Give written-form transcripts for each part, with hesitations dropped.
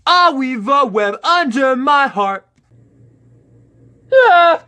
I weave a web under my heart. Ah.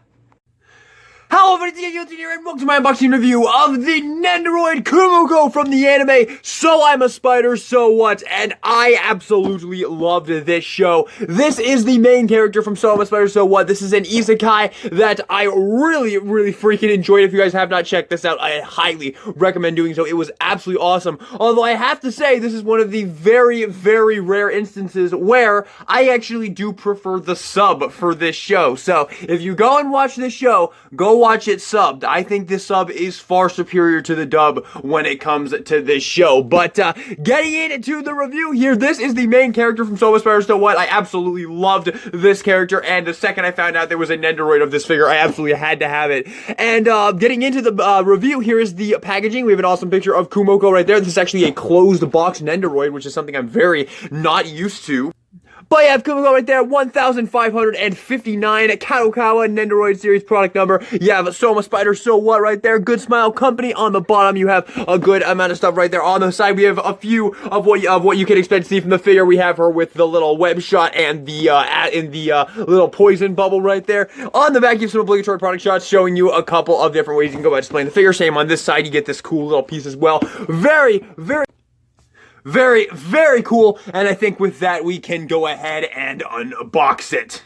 Hello everybody, it's here and welcome to my unboxing review of the Nendoroid Kumoko from the anime So I'm a Spider, So What? And I absolutely loved this show. This is the main character from So I'm a Spider, So What? This is an isekai that I really freaking enjoyed. If you guys have not checked this out, I highly recommend doing so. It was absolutely awesome. Although I have to say, this is one of the very rare instances where I actually do prefer the sub for this show. So if you go and watch this show, go watch it subbed. I think this sub is far superior to the dub when it comes to this show. But getting into the review here, this is the main character from So I'm a Spider, So What? I absolutely loved this character, and the second I found out there was a Nendoroid of this figure, I absolutely had to have it. And getting into the review, here is the packaging. We have an awesome picture of Kumoko right there. This is actually a closed box Nendoroid, which is something I'm very not used to. But you have Kumoko right there, 1,559, Kadokawa Nendoroid series product number. You have So I'm a Spider, So What right there, Good Smile Company on the bottom. You have a good amount of stuff right there. On the side, we have a few of what you can expect to see from the figure. We have her with the little web shot and the little poison bubble right there. On the back, you have some obligatory product shots showing you a couple of different ways you can go about displaying the figure. Same on this side, you get this cool little piece as well. Very cool, and I think with that we can go ahead and unbox it.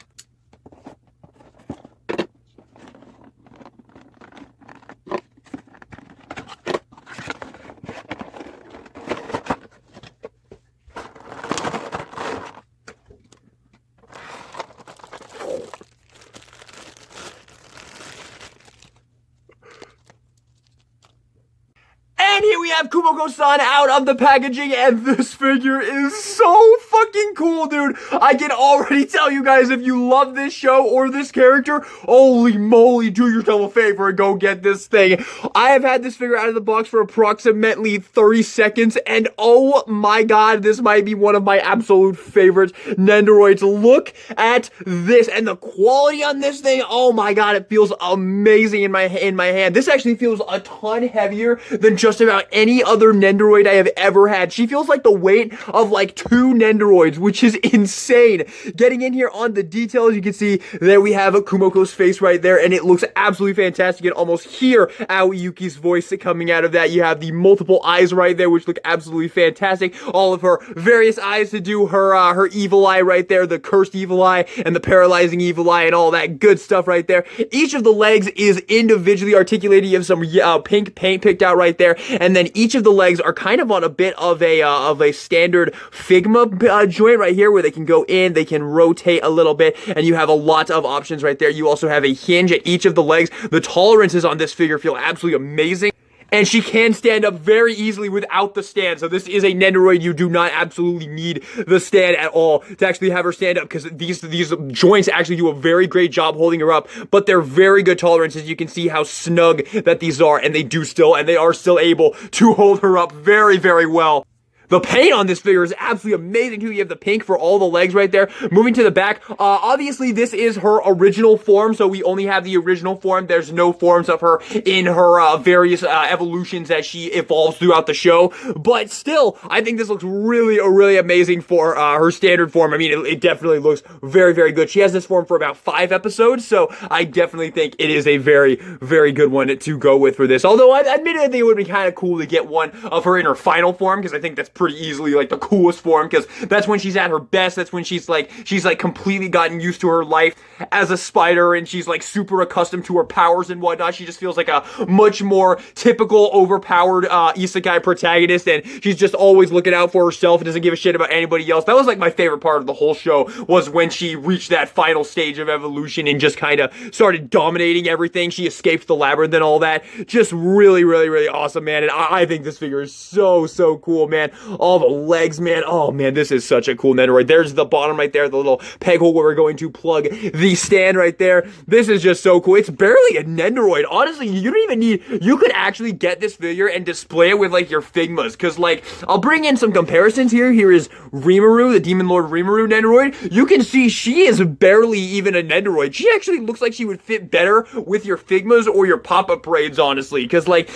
And here we have Kumoko-san out of the packaging, and this figure is so fucking cool, dude. I can already tell you guys, if you love this show or this character, holy moly, do yourself a favor and go get this thing. I have had this figure out of the box for approximately 30 seconds, and oh my god, this might be one of my absolute favorite Nendoroids. Look at this, and the quality on this thing, oh my god, it feels amazing in my hand. This actually feels a ton heavier than just about any other Nendoroid I have ever had. She feels like the weight of like 2 Nendoroids, which is insane. Getting in here on the details, you can see there we have Kumoko's face right there, and it looks absolutely fantastic. You can almost hear Aoyuki's voice coming out of that. You have the multiple eyes right there, which look absolutely fantastic. All of her various eyes to do her evil eye right there, the cursed evil eye and the paralyzing evil eye and all that good stuff right there. Each of the legs is individually articulated. You have some pink paint picked out right there. And then each of the legs are kind of on a bit of a standard Figma joint right here, where they can go in, they can rotate a little bit, and you have a lot of options right there. You also have a hinge at each of the legs. The tolerances on this figure feel absolutely amazing. And she can stand up very easily without the stand. So this is a Nendoroid. You do not absolutely need the stand at all to actually have her stand up, because these joints actually do a very great job holding her up. But they're very good tolerances. You can see how snug that these are, and they are still able to hold her up very well. The paint on this figure is absolutely amazing too. You have the pink for all the legs right there. Moving to the back, obviously this is her original form, so we only have the original form. There's no forms of her in her various evolutions as she evolves throughout the show. But still, I think this looks really amazing for her standard form. I mean, it definitely looks very good. She has this form for about 5 episodes, so I definitely think it is a very good one to go with for this. Although, admittedly, I think it would be kind of cool to get one of her in her final form, because I think that's pretty easily like the coolest form, because that's when she's at her best. That's when she's like completely gotten used to her life as a spider, and she's like super accustomed to her powers and whatnot. She just feels like a much more typical overpowered isekai protagonist, and she's just always looking out for herself and doesn't give a shit about anybody else. That was like my favorite part of the whole show, was when she reached that final stage of evolution and just kind of started dominating everything. She escaped the labyrinth and all that. Just really awesome, man. And I think this figure is so cool, man. All the legs, man. Oh, man, this is such a cool Nendoroid. There's the bottom right there, the little peg hole where we're going to plug the stand right there. This is just so cool. It's barely a Nendoroid. Honestly, you don't even need... You could actually get this figure and display it with, like, your Figmas. Because, like, I'll bring in some comparisons here. Here is Rimuru, the Demon Lord Rimuru Nendoroid. You can see she is barely even a Nendoroid. She actually looks like she would fit better with your Figmas or your pop-up braids, honestly. Because, like,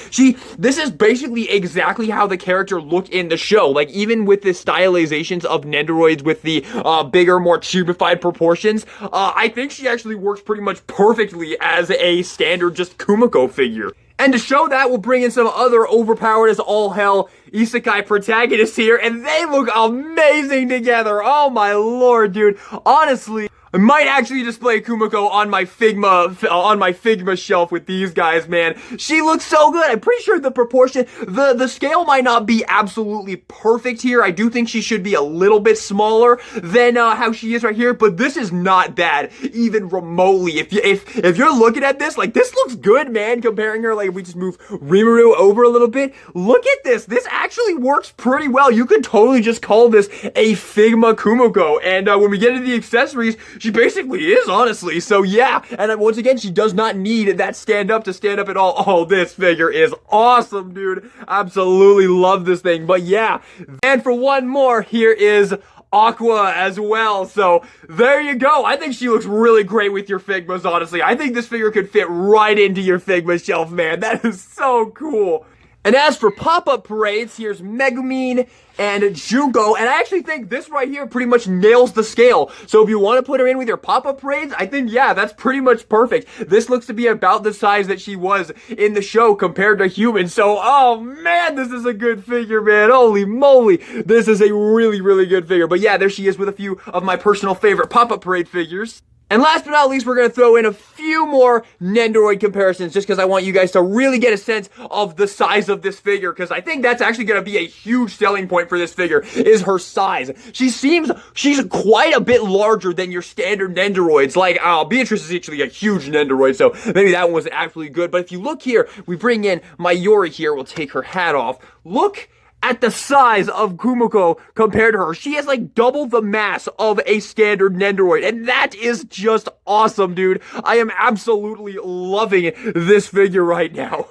this is basically exactly how the character looked in the show. show. Like, even with the stylizations of Nendoroids with the bigger, more cubified proportions, I think she actually works pretty much perfectly as a standard just Kumoko figure. And to show that, we'll bring in some other overpowered as all hell isekai protagonists here, and they look amazing together. Oh my lord, dude. Honestly, I might actually display Kumoko on my Figma shelf with these guys, man. She looks so good. I'm pretty sure the proportion, the scale might not be absolutely perfect here. I do think she should be a little bit smaller than how she is right here, but this is not bad, even remotely. If you're looking at this, like, this looks good, man, comparing her, like, if we just move Rimuru over a little bit. Look at this. This actually works pretty well. You could totally just call this a Figma Kumoko, and when we get into the accessories, she basically is, honestly. So yeah, and once again, she does not need that stand up to stand up at all. Oh, this figure is awesome, dude. Absolutely love this thing. But yeah, and for one more, here is Aqua as well. So there you go. I think she looks really great with your Figmas, honestly. I think this figure could fit right into your Figma shelf, man. That is so cool. And as for pop-up parades, here's Megumin and Junko, and I actually think this right here pretty much nails the scale. So if you want to put her in with your pop-up parades, I think, yeah, that's pretty much perfect. This looks to be about the size that she was in the show compared to humans. So, oh man, this is a good figure, man. Holy moly. This is a really, really good figure. But yeah, there she is with a few of my personal favorite pop-up parade figures. And last but not least, we're going to throw in a few more Nendoroid comparisons just because I want you guys to really get a sense of the size of this figure, because I think that's actually going to be a huge selling point for this figure, is her size. She's quite a bit larger than your standard Nendoroids. Like, Beatrice is actually a huge Nendoroid, so maybe that one wasn't actually good. But if you look here, we bring in Mayuri here. We'll take her hat off. Look at the size of Kumoko compared to her. She has like double the mass of a standard Nendoroid, and that is just awesome, dude. I am absolutely loving this figure right now.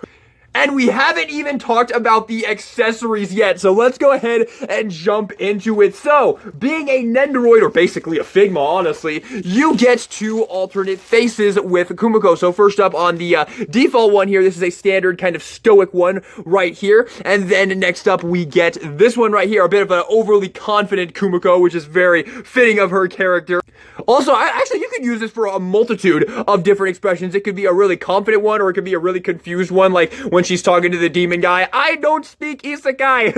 And we haven't even talked about the accessories yet, so let's go ahead and jump into it. So, being a Nendoroid, or basically a Figma, honestly, you get two alternate faces with Kumoko. So first up on the default one here, this is a standard kind of stoic one right here. And then next up, we get this one right here, a bit of an overly confident Kumoko, which is very fitting of her character. Also, actually, you could use this for a multitude of different expressions. It could be a really confident one, or it could be a really confused one, like when she's talking to the demon guy. I don't speak isekai.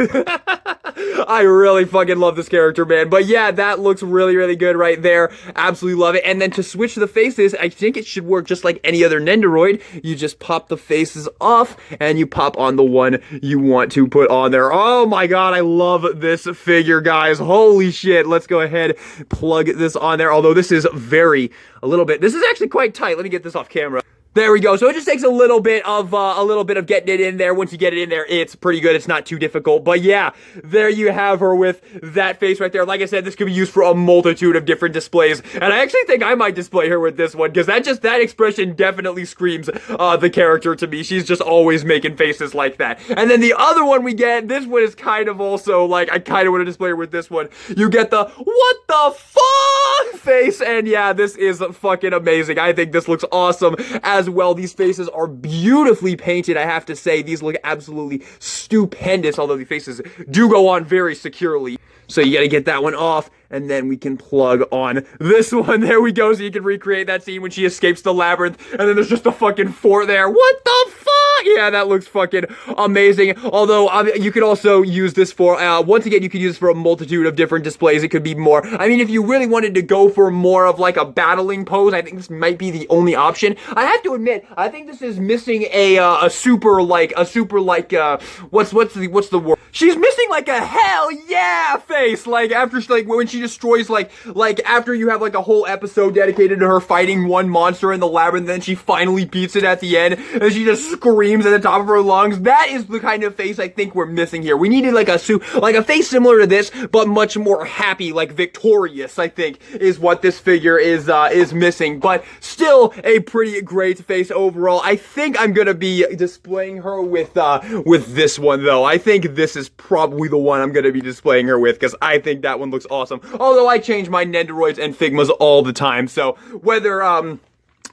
I really fucking love this character, man. But yeah, that looks really, really good right there. Absolutely love it. And then to switch the faces, I think it should work just like any other Nendoroid. You just pop the faces off, and you pop on the one you want to put on there. Oh my god, I love this figure, guys. Holy shit. Let's go ahead, plug this on there. Although this is this is actually quite tight. Let me get this off camera. There we go. So it just takes a little bit of getting it in there. Once you get it in there, it's pretty good. It's not too difficult. But yeah, there you have her with that face right there. Like I said, this could be used for a multitude of different displays. And I actually think I might display her with this one, because that expression definitely screams the character to me. She's just always making faces like that. And then the other one we get, this one is kind of also like, I kind of want to display her with this one. You get the what the fuck face. And yeah, this is fucking amazing. I think this looks awesome as well. These faces are beautifully painted, I have to say. These look absolutely stupendous, although the faces do go on very securely. So you gotta get that one off, and then we can plug on this one. There we go, so you can recreate that scene when she escapes the labyrinth, and then there's just a fucking fort there. What the fuck? Yeah, that looks fucking amazing. Although, you could also use this for, once again, you could use this for a multitude of different displays. It could be more, I mean, if you really wanted to go for more of like a battling pose, I think this might be the only option. I have to admit, I think this is missing a super like, what's the word? She's missing like a hell yeah face, like after like when she destroys like after you have like a whole episode dedicated to her fighting one monster in the labyrinth, then she finally beats it at the end, and she just screams at the top of her lungs. That is the kind of face I think we're missing here. We needed like a face similar to this, but much more happy, like victorious, I think is what this figure is missing. But still a pretty great face overall. I think I'm gonna be displaying her with this one though. I think this is probably the one I'm gonna be displaying her with, because I think that one looks awesome. Although I change my Nendoroids and Figmas all the time, so whether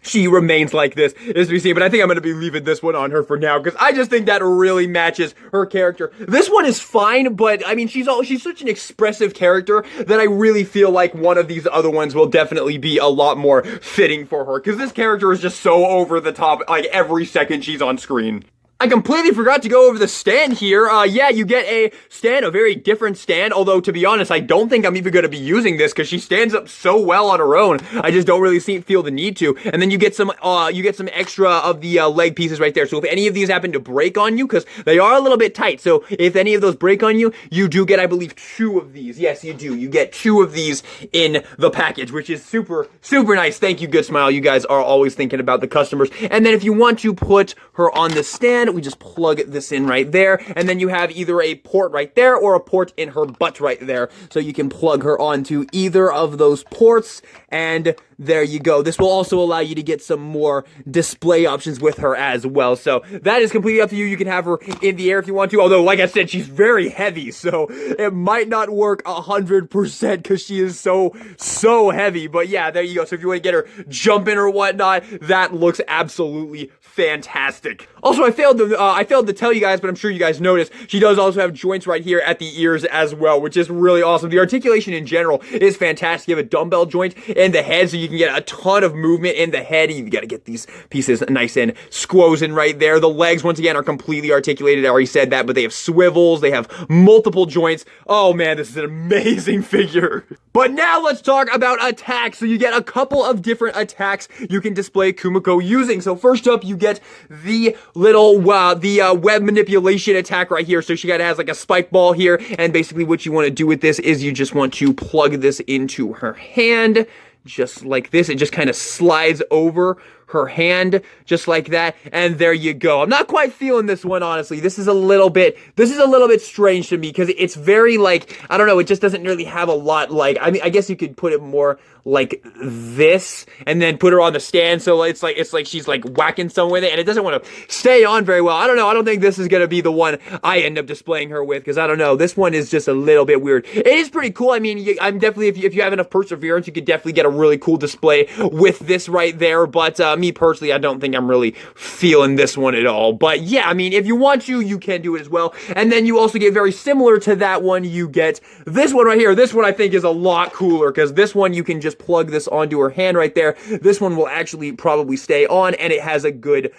she remains like this, as we see. But I think I'm going to be leaving this one on her for now, because I just think that really matches her character. This one is fine, but I mean, she's such an expressive character that I really feel like one of these other ones will definitely be a lot more fitting for her, because this character is just so over the top, like, every second she's on screen. I completely forgot to go over the stand here. Yeah, you get a stand, a very different stand, although to be honest, I don't think I'm even going to be using this because she stands up so well on her own. I just don't really feel the need to. And then you get some extra of the leg pieces right there. So if any of these happen to break on you, because they are a little bit tight, so if any of those break on you, you do get, I believe, 2 of these. Yes, you do. You get 2 of these in the package, which is super, super nice. Thank you, Good Smile. You guys are always thinking about the customers. And then if you want to put her on the stand, we just plug this in right there, and then you have either a port right there or a port in her butt right there, so you can plug her onto either of those ports, and there you go. This will also allow you to get some more display options with her as well, so that is completely up to you. You can have her in the air if you want to, although, like I said, she's very heavy, so it might not work 100% because she is so heavy, but yeah, there you go. So if you want to get her jumping or whatnot, that looks absolutely fantastic. Also, I failed to tell you guys, but I'm sure you guys noticed, she does also have joints right here at the ears as well, which is really awesome. The articulation in general is fantastic. You have a dumbbell joint in the head, so you can get a ton of movement in the head. You gotta get these pieces nice and squozen right there. The legs, once again, are completely articulated. I already said that, but they have swivels. They have multiple joints. Oh man, this is an amazing figure. But now let's talk about attacks. So you get a couple of different attacks you can display Kumoko using. So first up, you get the little web manipulation attack right here. So she has like a spike ball here, and basically what you want to do with this is you just want to plug this into her hand, just like this. It just kind of slides over her hand, just like that, and there you go. I'm not quite feeling this one, honestly. This is a little bit strange to me, because it's very, like, I don't know, it just doesn't really have a lot, like, I mean, I guess you could put it more like this, and then put her on the stand, so it's like she's like whacking someone with it, and it doesn't want to stay on very well. I don't know, I don't think this is gonna be the one I end up displaying her with, because I don't know, this one is just a little bit weird. It is pretty cool. I mean, I'm definitely, if you have enough perseverance, you could definitely get a really cool display with this right there, but me personally, I don't think I'm really feeling this one at all. But yeah, I mean, if you want to, you can do it as well. And then you also get, very similar to that one, you get this one right here. This one I think is a lot cooler, because this one you can just plug this onto her hand right there. This one will actually probably stay on, and it has a good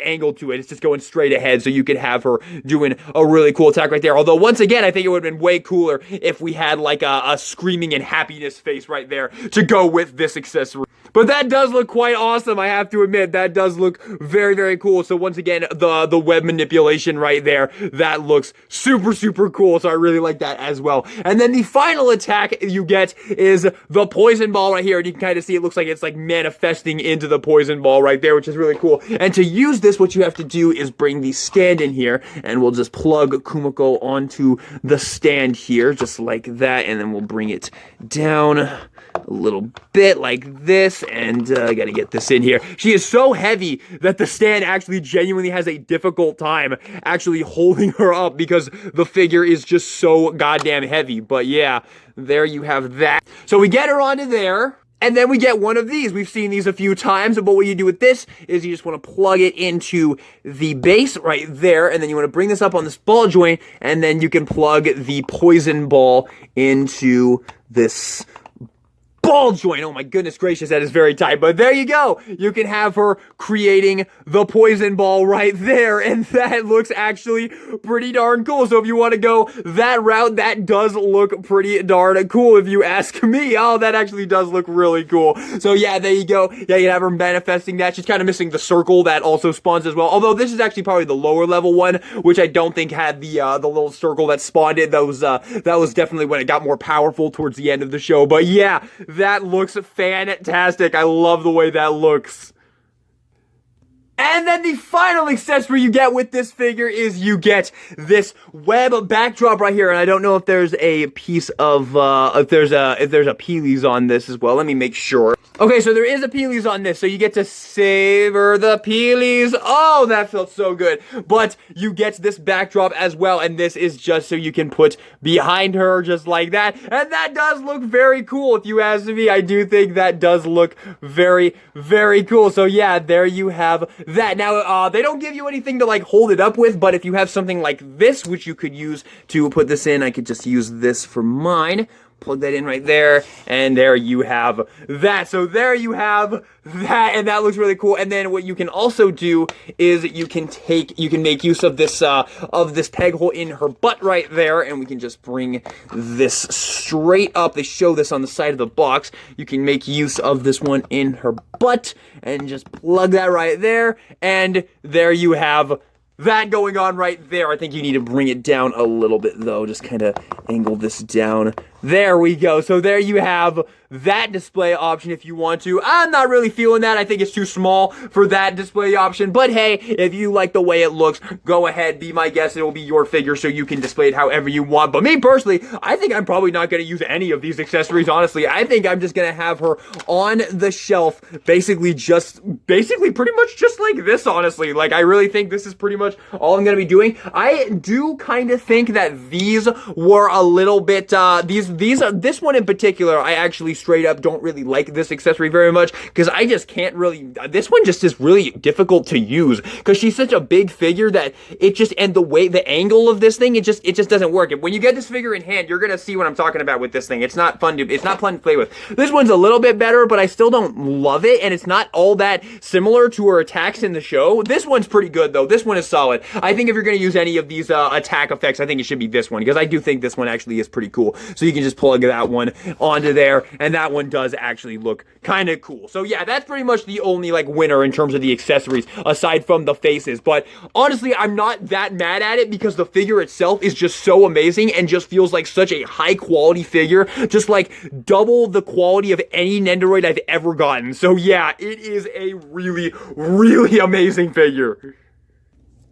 angle to it. It's just going straight ahead, so you could have her doing a really cool attack right there. Although, once again, I think it would have been way cooler if we had like a screaming and happiness face right there to go with this accessory. But that does look quite awesome, I have to admit. That does look very, very cool. So once again, the web manipulation right there, that looks super, super cool. So I really like that as well. And then the final attack you get is the poison ball right here. And you can kind of see it looks like it's like manifesting into the poison ball right there, which is really cool. And to use this, what you have to do is bring the stand in here, and we'll just plug Kumoko onto the stand here, just like that. And then we'll bring it down a little bit like this, and I gotta get this in here. She is so heavy that the stand actually genuinely has a difficult time actually holding her up, because the figure is just so goddamn heavy. But yeah, there you have that. So we get her onto there, and then we get one of these. We've seen these a few times, but what you do with this is you just want to plug it into the base right there, and then you want to bring this up on this ball joint, and then you can plug the poison ball into this ball joint. Oh my goodness gracious, that is very tight. But there you go. You can have her creating the poison ball right there, and that looks actually pretty darn cool. So if you want to go that route, that does look pretty darn cool if you ask me. Oh, that actually does look really cool. So yeah, there you go. Yeah, you have her manifesting that. She's kind of missing the circle that also spawns as well. Although this is actually probably the lower level one, which I don't think had the little circle that spawned it. That was definitely when it got more powerful towards the end of the show. But yeah, that looks fantastic. I love the way that looks. And then the final accessory you get with this figure is you get this web backdrop right here. And I don't know if there's a piece of, if there's a Peely's on this as well. Let me make sure. Okay, so there is a Peely's on this, so you get to savor the Peely's. Oh, that felt so good. But you get this backdrop as well, and this is just so you can put behind her just like that. And that does look very cool, if you ask me. I do think that does look very, very cool. So yeah, there you have that. Now, they don't give you anything to like hold it up with, but if you have something like this, which you could use to put this in, I could just use this for mine. Plug that in right there, and there you have that. So there you have that, and that looks really cool. And then what you can also do is you can make use of this peg hole in her butt right there, and we can just bring this straight up. They show this on the side of the box. You can make use of this one in her butt, and just plug that right there, and there you have that going on right there. I think you need to bring it down a little bit though. Just kind of angle this down. There we go. So there you have that display option if you want to. I'm not really feeling that. I think it's too small for that display option. But hey, if you like the way it looks, go ahead, be my guest. It will be your figure, so you can display it however you want. But me personally, I think I'm probably not going to use any of these accessories, honestly. I think I'm just going to have her on the shelf, basically pretty much just like this, honestly. Like, I really think this is pretty much all I'm going to be doing. I do kind of think that these were a little bit, this one in particular, I actually straight up don't really like this accessory very much, because I just can't really, this one just is really difficult to use, because she's such a big figure that it just, and the angle of this thing, it just doesn't work. And when you get this figure in hand, you're gonna see what I'm talking about with this thing. It's not fun to play with. This one's a little bit better, but I still don't love it, and it's not all that similar to her attacks in the show. This one's pretty good though. This one is solid. I think if you're gonna use any of these attack effects, I think it should be this one, because I do think this one actually is pretty cool. So you can just plug that one onto there, and that one does actually look kind of cool. So yeah, that's pretty much the only like winner in terms of the accessories, aside from the faces. But honestly, I'm not that mad at it, because the figure itself is just so amazing and just feels like such a high quality figure, just like double the quality of any Nendoroid I've ever gotten. So yeah, it is a really, really amazing figure.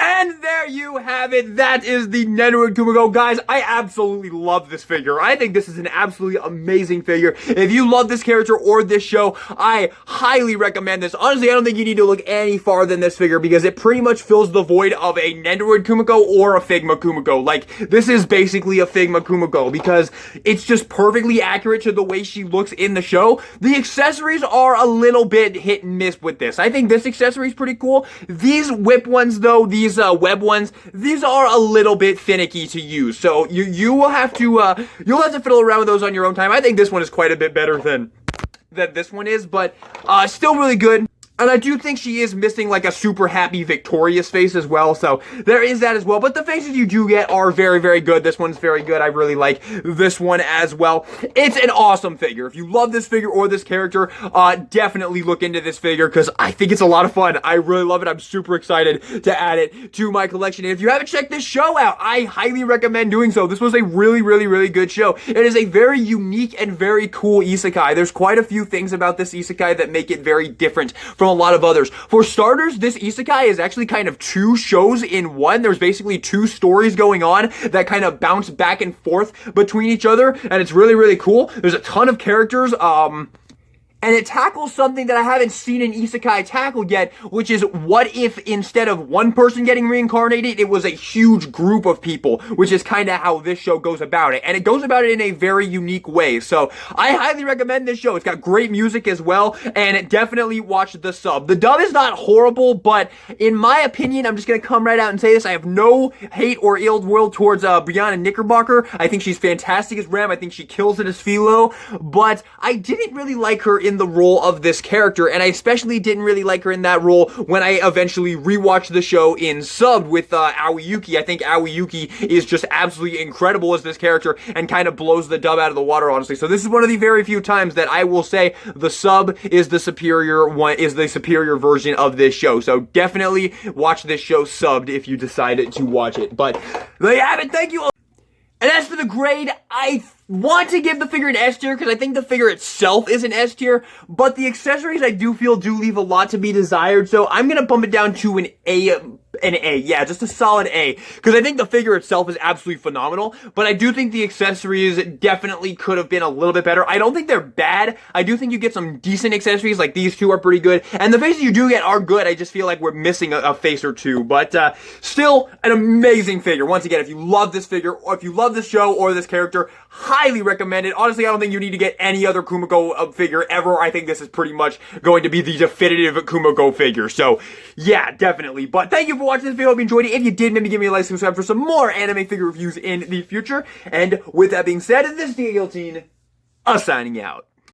And there you have it. That is the Nendoroid Kumoko. Guys, I absolutely love this figure. I think this is an absolutely amazing figure. If you love this character or this show, I highly recommend this. Honestly, I don't think you need to look any farther than this figure, because it pretty much fills the void of a Nendoroid Kumoko or a Figma Kumoko. Like, this is basically a Figma Kumoko, because it's just perfectly accurate to the way she looks in the show. The accessories are a little bit hit and miss with this. I think this accessory is pretty cool. These whip ones, though, these web ones, these are a little bit finicky to use, so you will have to fiddle around with those on your own time. I think this one is quite a bit better than this one is, but still really good. And I do think she is missing like a super happy victorious face as well, so there is that as well. But the faces you do get are very, very good. This one's very good. I really like this one as well. It's an awesome figure. If you love this figure or this character, definitely look into this figure, because I think it's a lot of fun. I really love it. I'm super excited to add it to my collection. And if you haven't checked this show out, I highly recommend doing so. This was a really, really, really good show. It is a very unique and very cool isekai. There's quite a few things about this isekai that make it very different from a lot of others. For starters, this isekai is actually kind of two shows in one. There's basically two stories going on that kind of bounce back and forth between each other, and it's really, really cool. There's a ton of characters, and it tackles something that I haven't seen an isekai tackle yet, which is what if instead of one person getting reincarnated, it was a huge group of people, which is kind of how this show goes about it. And it goes about it in a very unique way. So I highly recommend this show. It's got great music as well, and definitely watch the sub. The dub is not horrible, but in my opinion, I'm just going to come right out and say this, I have no hate or ill will towards Brianna Knickerbocker. I think she's fantastic as Ram. I think she kills it as Philo, but I didn't really like her in the role of this character, and I especially didn't really like her in that role when I eventually rewatched the show in subbed with Aoyuki. I think Aoyuki is just absolutely incredible as this character and kind of blows the dub out of the water, honestly. So this is one of the very few times that I will say the sub is the superior one, is the superior version of this show. So definitely watch this show subbed if you decide to watch it. But there you have it. Thank you. And as for the grade, I want to give the figure an S tier because I think the figure itself is an S tier, but the accessories I do feel do leave a lot to be desired, so I'm gonna bump it down to an A, yeah, just a solid A, because I think the figure itself is absolutely phenomenal, but I do think the accessories definitely could have been a little bit better. I don't think they're bad. I do think you get some decent accessories, like these two are pretty good, and the faces you do get are good. I just feel like we're missing a face or two, but still an amazing figure. Once again, if you love this figure, or if you love this show or this character, highly recommend it. Honestly, I don't think you need to get any other Kumoko figure ever. I think this is pretty much going to be the definitive Kumoko figure, so yeah, definitely. But thank you for watching this video. Hope you enjoyed it. If you did, maybe give me a like, subscribe for some more anime figure reviews in the future. And with that being said, this is the Guillotine, signing out.